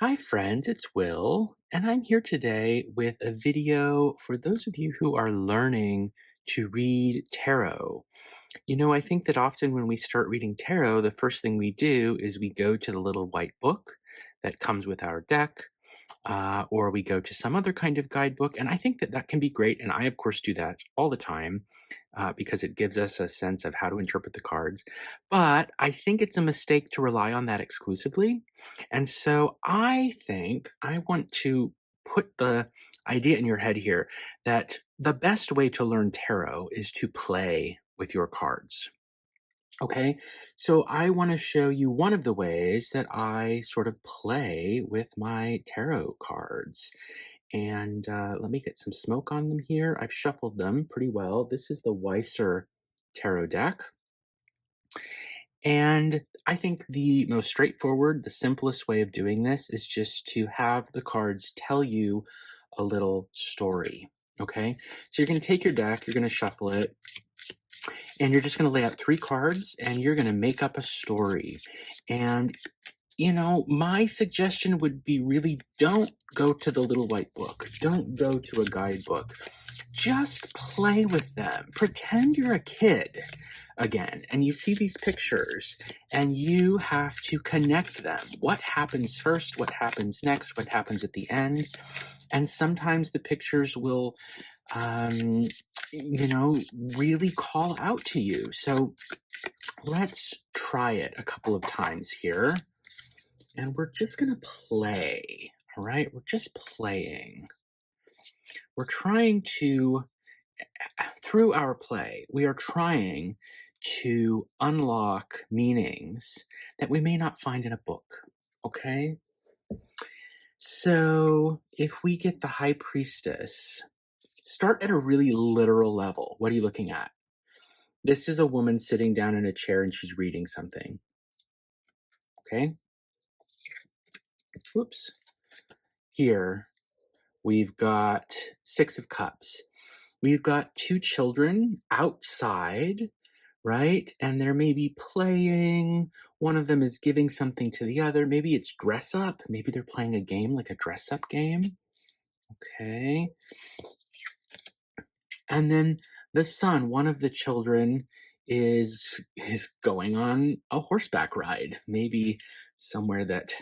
Hi, friends, it's Will, and I'm here today with a video for those of you who are learning to read tarot. I think that often when we start reading tarot, the first thing we do is we go to the little white book that comes with our deck, or we go to some other kind of guidebook. And I think that that can be great. And I, of course, do that all the time because it gives us a sense of how to interpret the cards. But I think it's a mistake to rely on that exclusively. And so I think I want to put the idea in your head here that the best way to learn tarot is to play with your cards. Okay, so I want to show you one of the ways that I sort of play with my tarot cards. And let me get some smoke on them here. I've shuffled them pretty well. This is the Weiser tarot deck. And I think the most straightforward, the simplest way of doing this is just to have the cards tell you a little story. Okay, so you're going to take your deck, you're going to shuffle it, and you're just going to lay out three cards and you're going to make up a story. And my suggestion would be really don't go to the little white book. Don't go to a guidebook. Just play with them. Pretend you're a kid again, and you see these pictures, and you have to connect them. What happens first? What happens next? What happens at the end? And sometimes the pictures will, really call out to you. So let's try it a couple of times here. And we're just going to play, all right? We're just playing. We're trying to, through our play, we are trying to unlock meanings that we may not find in a book, okay? So if we get the High Priestess, start at a really literal level. What are you looking at? This is a woman sitting down in a chair and she's reading something, okay? Oops. Here, we've got Six of Cups. We've got two children outside, right? And they're maybe playing. One of them is giving something to the other. Maybe it's dress up. Maybe they're playing a game like a dress up game. Okay. And then the son, one of the children, is going on a horseback ride, maybe somewhere that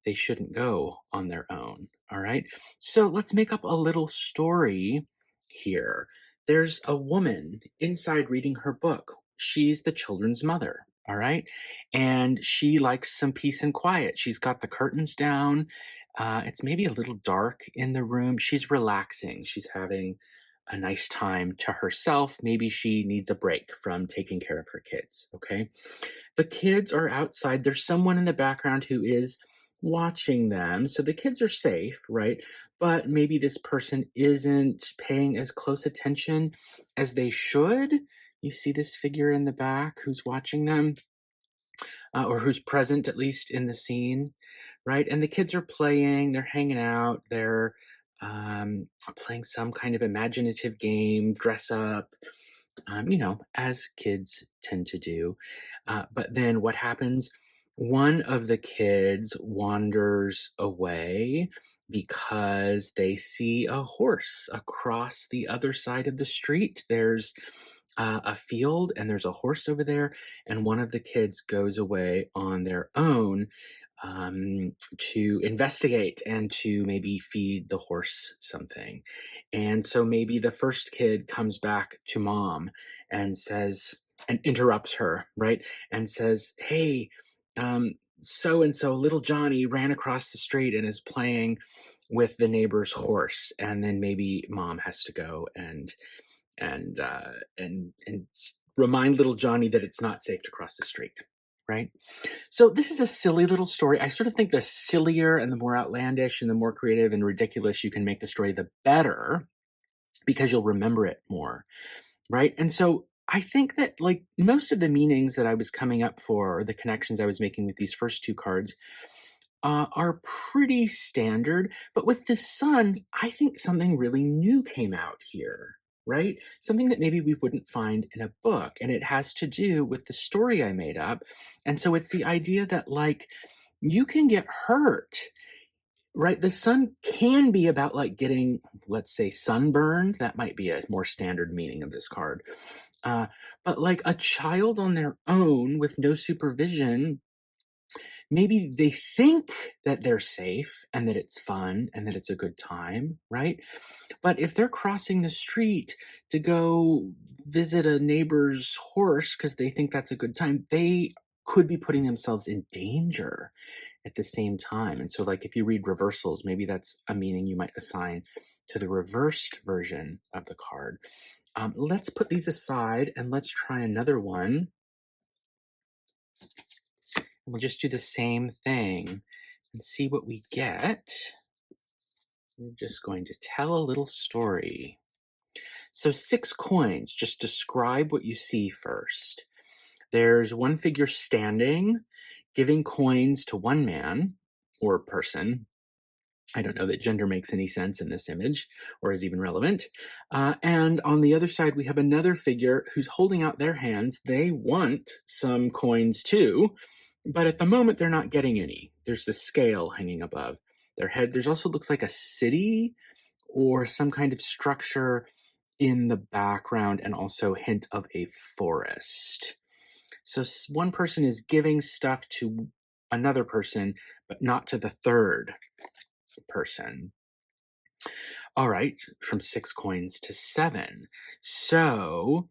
they shouldn't go on their own. All right. So let's make up a little story here. There's a woman inside reading her book. She's the children's mother. All right. And she likes some peace and quiet. She's got the curtains down. It's maybe a little dark in the room. She's relaxing. She's having a nice time to herself. Maybe she needs a break from taking care of her kids. Okay. The kids are outside. There's someone in the background who is watching them. So the kids are safe, right? But maybe this person isn't paying as close attention as they should. You see this figure in the back who's watching them, or who's present at least in the scene, right? And the kids are playing, they're hanging out, they're playing some kind of imaginative game, dress up, as kids tend to do. But then what happens? One of the kids wanders away because they see a horse across the other side of the street. There's a field and there's a horse over there, and one of the kids goes away on their own to investigate and to maybe feed the horse something. And so maybe the first kid comes back to mom and says, and interrupts her, right? And says, hey, so and so, little Johnny ran across the street and is playing with the neighbor's horse. And then maybe mom has to go and remind little Johnny that it's not safe to cross the street, right? So this is a silly little story. I sort of think the sillier and the more outlandish and the more creative and ridiculous you can make the story, the better, because you'll remember it more, right? And so I think that like most of the meanings that I was coming up for, or the connections I was making with these first two cards, are pretty standard. But with the sun, I think something really new came out here, right? Something that maybe we wouldn't find in a book. And it has to do with the story I made up. And so it's the idea that, like, you can get hurt right? The sun can be about like getting, let's say, sunburned. That might be a more standard meaning of this card. Uh, but like a child on their own with no supervision, maybe they think that they're safe and that it's fun and that it's a good time, right? But if they're crossing the street to go visit a neighbor's horse because they think that's a good time, they could be putting themselves in danger at the same time. And so, like, if you read reversals, maybe that's a meaning you might assign to the reversed version of the card. Let's put these aside and let's try another one. We'll just do the same thing and see what we get. We're just going to tell a little story. So 6 coins, just describe what you see first. There's one figure standing, giving coins to one man or person. I don't know that gender makes any sense in this image or is even relevant. And on the other side, we have another figure who's holding out their hands. They want some coins too, but at the moment, they're not getting any. There's the scale hanging above their head. There's also looks like a city or some kind of structure in the background, and also a hint of a forest. So one person is giving stuff to another person, but not to the third person. All right, from 6 coins to 7. So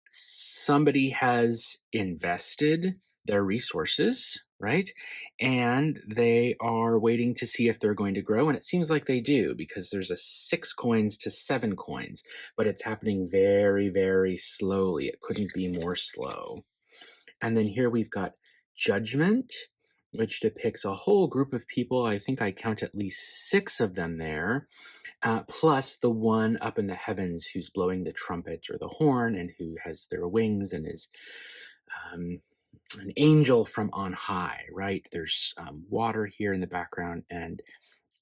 somebody has invested their resources, right? And they are waiting to see if they're going to grow. And it seems like they do, because there's a 6 coins to 7 coins, but it's happening very, very slowly. It couldn't be more slow. And then here we've got judgment, which depicts a whole group of people. I think I count at least 6 of them there, plus the one up in the heavens who's blowing the trumpet or the horn and who has their wings and is an angel from on high, right? There's water here in the background and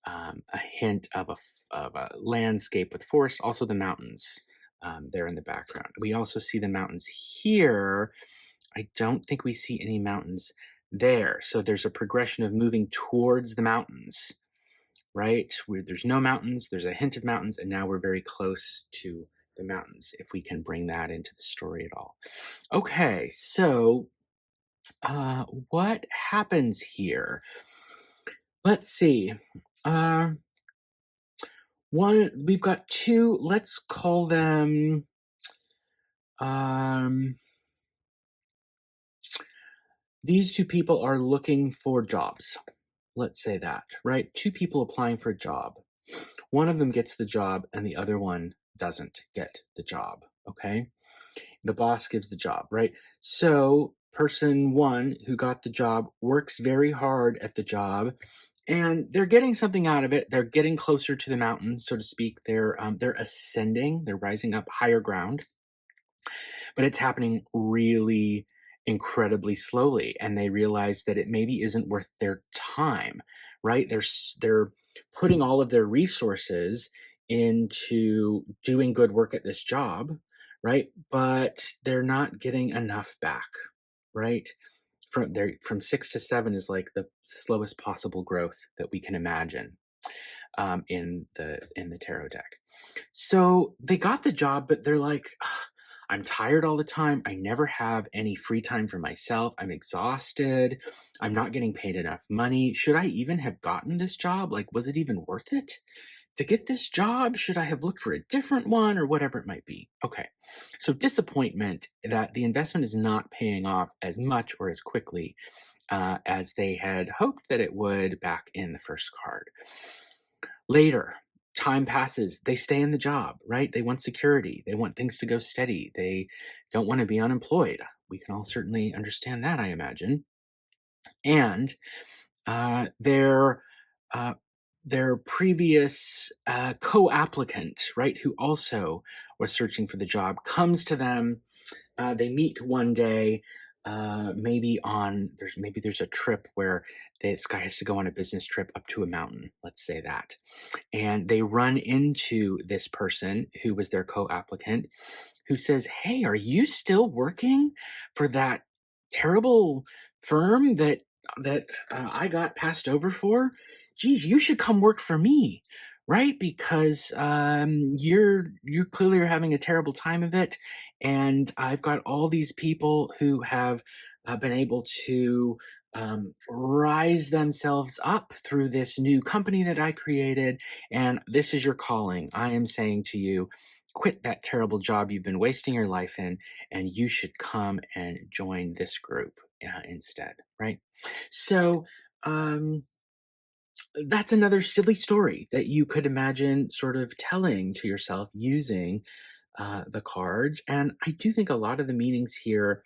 a hint of a landscape with forest, also the mountains there in the background. We also see the mountains here. I don't think we see any mountains there. So there's a progression of moving towards the mountains, right? Where there's no mountains, there's a hint of mountains, and now we're very close to the mountains, if we can bring that into the story at all. Okay, so what happens here? Let's see. We've got 2, let's call them, these 2 people are looking for jobs. Let's say that, right? 2 people applying for a job. One of them gets the job and the other one doesn't get the job, okay? The boss gives the job, right? So person 1 who got the job works very hard at the job and they're getting something out of it. They're getting closer to the mountain, so to speak. They're ascending, they're rising up higher ground, but it's happening really incredibly slowly, and they realize that it maybe isn't worth their time, right? They're putting all of their resources into doing good work at this job, right? But they're not getting enough back, right? From 6 to 7 is like the slowest possible growth that we can imagine in the tarot deck. So they got the job, but they're like, "Ugh, I'm tired all the time. I never have any free time for myself. I'm exhausted. I'm not getting paid enough money. Should I even have gotten this job? Like, was it even worth it to get this job? Should I have looked for a different one or whatever it might be?" Okay. So disappointment that the investment is not paying off as much or as quickly as they had hoped that it would back in the first card. Later, time passes. They stay in the job, right? They want security. They want things to go steady. They don't want to be unemployed. We can all certainly understand that, I imagine. And uh, their uh, their previous co-applicant, right, who also was searching for the job, comes to them. They meet one day. Maybe there's a trip where this guy has to go on a business trip up to a mountain. Let's say that, and they run into this person who was their co-applicant, who says, "Hey, are you still working for that terrible firm that I got passed over for?" geez, you should come work for me, right? Because you're clearly are having a terrible time of it, and I've got all these people who have been able to rise themselves up through this new company that I created, and this is your calling. I am saying to you, quit that terrible job you've been wasting your life in, and you should come and join this group instead, right? So. Um, that's another silly story that you could imagine sort of telling to yourself using the cards. And I do think a lot of the meanings here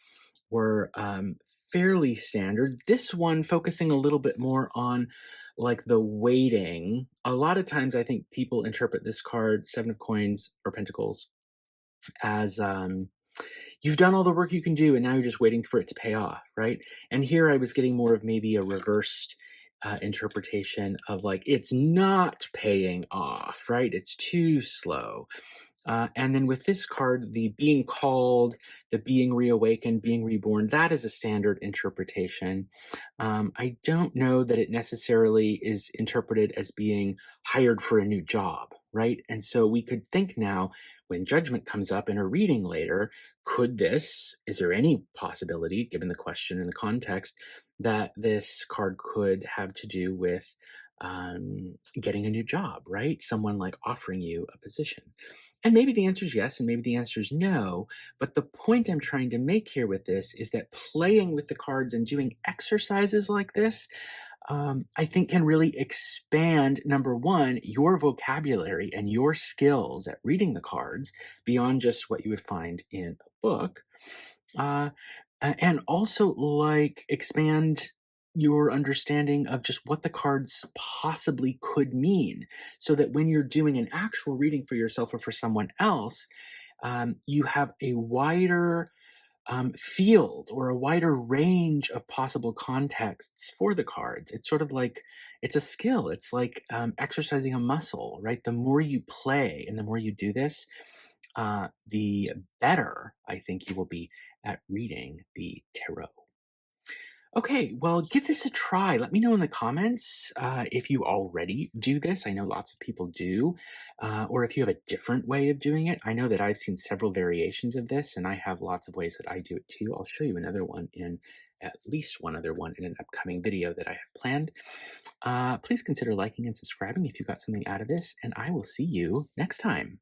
were fairly standard. This one focusing a little bit more on like the waiting. A lot of times, I think people interpret this card, Seven of Coins or Pentacles, as you've done all the work you can do and now you're just waiting for it to pay off, right? And here I was getting more of maybe a reversed interpretation of like it's not paying off, right? It's too slow. And then with this card, the being called, the being reawakened, being reborn, that is a standard interpretation. I don't know that it necessarily is interpreted as being hired for a new job, right? And so we could think now, when judgment comes up in a reading later, is there any possibility, given the question and the context, that this card could have to do with getting a new job, right? Someone like offering you a position. And maybe the answer is yes, and maybe the answer is no. But the point I'm trying to make here with this is that playing with the cards and doing exercises like this, I think can really expand, number one, your vocabulary and your skills at reading the cards beyond just what you would find in a book. Uh, and also like expand your understanding of just what the cards possibly could mean so that when you're doing an actual reading for yourself or for someone else, you have a wider field or a wider range of possible contexts for the cards. It's sort of like it's a skill. It's like exercising a muscle, right? The more you play and the more you do this, the better I think you will be at reading the tarot. Okay, well, give this a try. Let me know in the comments if you already do this. I know lots of people do. Or if you have a different way of doing it. I know that I've seen several variations of this, and I have lots of ways that I do it too. I'll show you another one in at least one other one in an upcoming video that I have planned. Please consider liking and subscribing if you got something out of this, and I will see you next time.